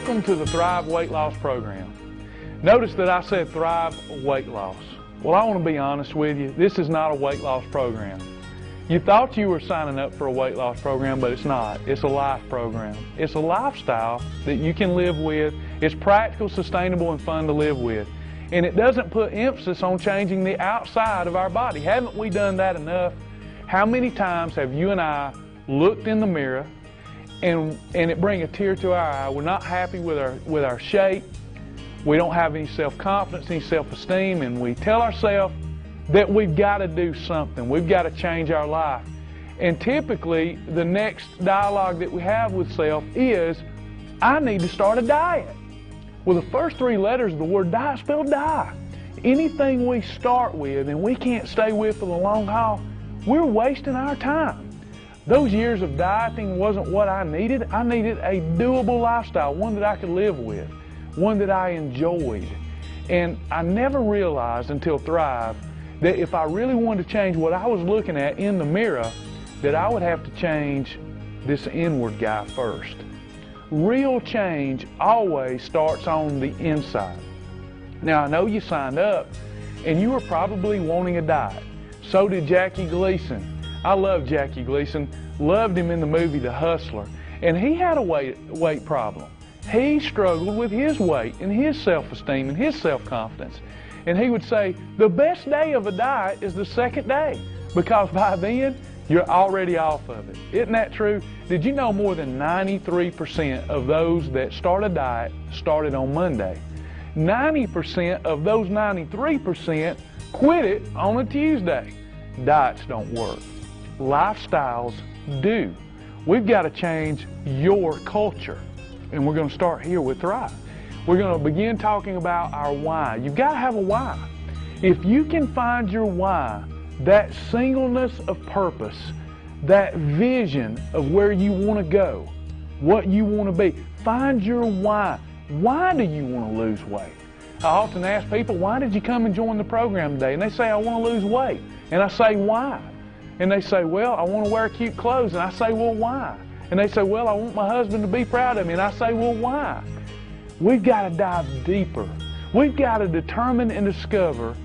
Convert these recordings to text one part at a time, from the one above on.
Welcome to the Thrive Weight Loss Program. Notice that I said Thrive Weight Loss. Well, I want to be honest with you, this is not a weight loss program. You thought you were signing up for a weight loss program, but it's not. It's a life program. It's a lifestyle that you can live with. It's practical, sustainable, and fun to live with. And it doesn't put emphasis on changing the outside of our body. Haven't we done that enough? How many times have you and I looked in the mirror and it bring a tear to our eye? We're not happy with our shape. We don't have any self-confidence, any self-esteem, and we tell ourselves that we've got to do something. We've got to change our life. And typically, the next dialogue that we have with self is, I need to start a diet. Well, the first three letters of the word diet spell die. Anything we start with and we can't stay with for the long haul, we're wasting our time. Those years of dieting wasn't what I needed. I needed a doable lifestyle, one that I could live with, one that I enjoyed. And I never realized until Thrive that if I really wanted to change what I was looking at in the mirror, that I would have to change this inward guy first. Real change always starts on the inside. Now, I know you signed up and you were probably wanting a diet. So did Jackie Gleason. I love Jackie Gleason, loved him in the movie The Hustler, and he had a weight problem. He struggled with his weight and his self-esteem and his self-confidence. And he would say, the best day of a diet is the second day, because by then, you're already off of it. Isn't that true? Did you know more than 93% of those that start a diet started on Monday? 90% of those 93% quit it on a Tuesday. Diets don't work. Lifestyles do. We've got to change your culture. And we're going to start here with Thrive. We're going to begin talking about our why. You've got to have a why. If you can find your why, that singleness of purpose, that vision of where you want to go, what you want to be, find your why. Why do you want to lose weight? I often ask people, why did you come and join the program today? And they say, I want to lose weight. And I say, why? And they say, well, I want to wear cute clothes. And I say, well, why? And they say, well, I want my husband to be proud of me. And I say, well, why? We've got to dive deeper. We've got to determine and discover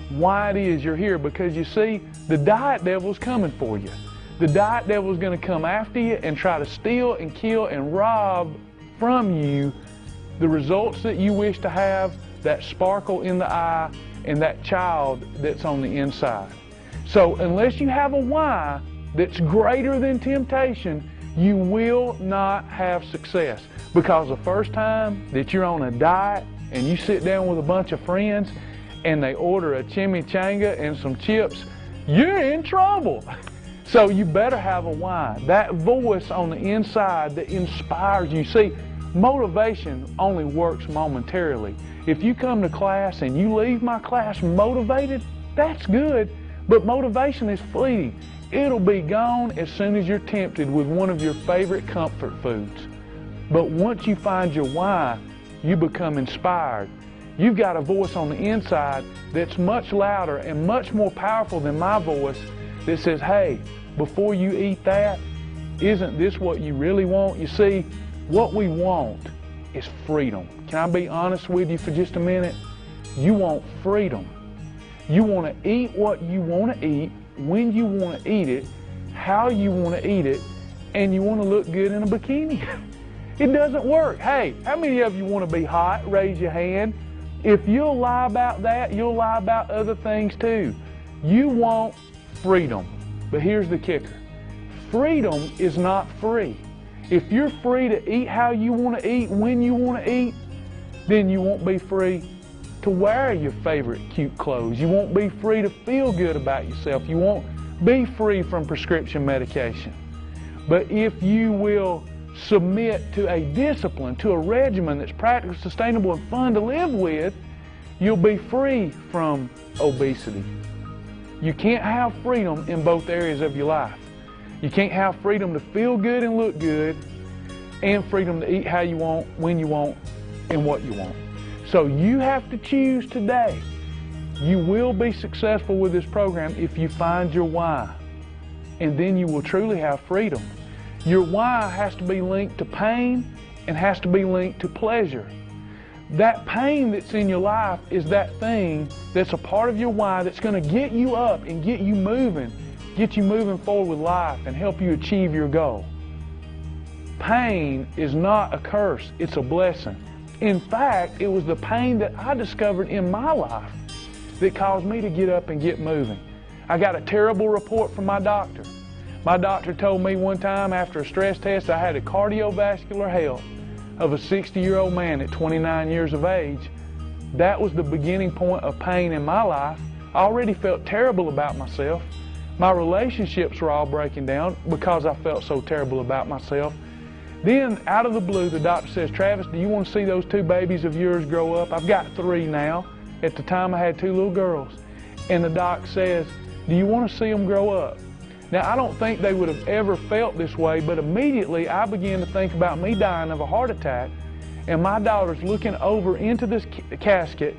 why it is you're here. Because you see, the diet devil's coming for you. The diet devil's going to come after you and try to steal and kill and rob from you the results that you wish to have, that sparkle in the eye, and that child that's on the inside. So unless you have a why that's greater than temptation, you will not have success. Because the first time that you're on a diet and you sit down with a bunch of friends and they order a chimichanga and some chips, you're in trouble. So you better have a why. That voice on the inside that inspires you. See, motivation only works momentarily. If you come to class and you leave my class motivated, that's good. But motivation is fleeting. It'll be gone as soon as you're tempted with one of your favorite comfort foods. But once you find your why, you become inspired. You've got a voice on the inside that's much louder and much more powerful than my voice that says, hey, before you eat that, isn't this what you really want? You see, what we want is freedom. Can I be honest with you for just a minute? You want freedom. You want to eat what you want to eat, when you want to eat it, how you want to eat it, and you want to look good in a bikini. It doesn't work. Hey, how many of you want to be hot? Raise your hand. If you'll lie about that, you'll lie about other things too. You want freedom. But here's the kicker. Freedom is not free. If you're free to eat how you want to eat, when you want to eat, then you won't be free to wear your favorite cute clothes. You won't be free to feel good about yourself. You won't be free from prescription medication. But if you will submit to a discipline, to a regimen that's practical, sustainable, and fun to live with, you'll be free from obesity. You can't have freedom in both areas of your life. You can't have freedom to feel good and look good, and freedom to eat how you want, when you want, and what you want. So you have to choose today. You will be successful with this program if you find your why, and then you will truly have freedom. Your why has to be linked to pain and has to be linked to pleasure. That pain that's in your life is that thing that's a part of your why that's going to get you up and get you moving forward with life and help you achieve your goal. Pain is not a curse, it's a blessing. In fact, it was the pain that I discovered in my life that caused me to get up and get moving. I got a terrible report from my doctor. My doctor told me one time after a stress test I had a cardiovascular health of a 60-year-old man at 29 years of age. That was the beginning point of pain in my life. I already felt terrible about myself. My relationships were all breaking down because I felt so terrible about myself. Then, out of the blue, the doctor says, "Travis, do you want to see those 2 babies of yours grow up?" I've got 3 now. At the time, I had 2 little girls. And the doc says, "Do you want to see them grow up?" Now, I don't think they would have ever felt this way, but immediately I began to think about me dying of a heart attack and my daughters looking over into this casket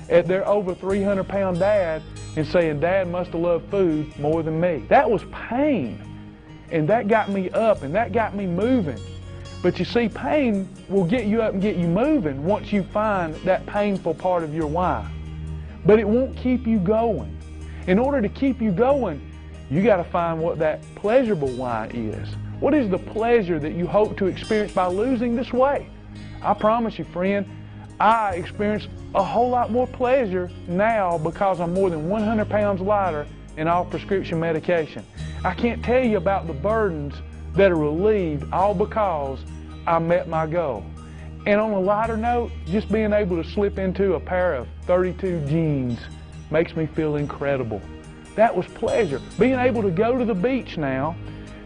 at their over 300-pound dad and saying, "Dad must have loved food more than me." That was pain. And that got me up and that got me moving. But you see, pain will get you up and get you moving once you find that painful part of your why. But it won't keep you going. In order to keep you going, you got to find what that pleasurable why is. What is the pleasure that you hope to experience by losing this weight? I promise you, friend, I experience a whole lot more pleasure now because I'm more than 100 pounds lighter and off prescription medication. I can't tell you about the burdens that are relieved all because I met my goal. And on a lighter note, just being able to slip into a pair of 32 jeans makes me feel incredible. That was pleasure. Being able to go to the beach now,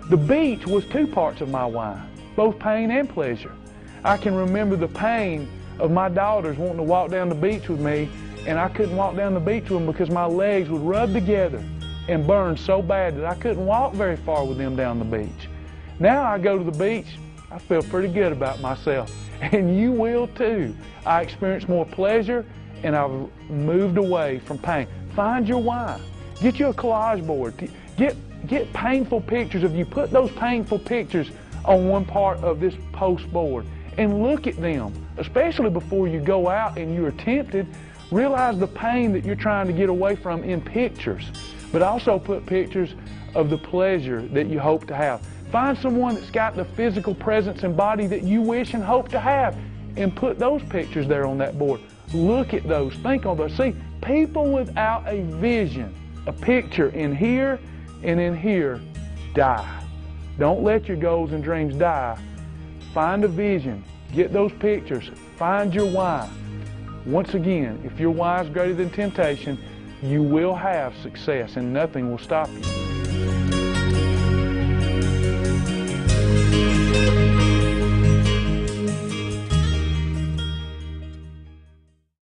the beach was 2 parts of my why, both pain and pleasure. I can remember the pain of my daughters wanting to walk down the beach with me, and I couldn't walk down the beach with them because my legs would rub together and burn so bad that I couldn't walk very far with them down the beach. Now I go to the beach, I feel pretty good about myself, and you will too. I experience more pleasure and I've moved away from pain. Find your why. Get you a collage board. Get painful pictures of you. Put those painful pictures on one part of this post board and look at them, especially before you go out and you are tempted. Realize the pain that you're trying to get away from in pictures, but also put pictures of the pleasure that you hope to have. Find someone that's got the physical presence and body that you wish and hope to have and put those pictures there on that board. Look at those. Think on those. See, people without a vision, a picture in here and in here, die. Don't let your goals and dreams die. Find a vision. Get those pictures. Find your why. Once again, if your why is greater than temptation, you will have success and nothing will stop you.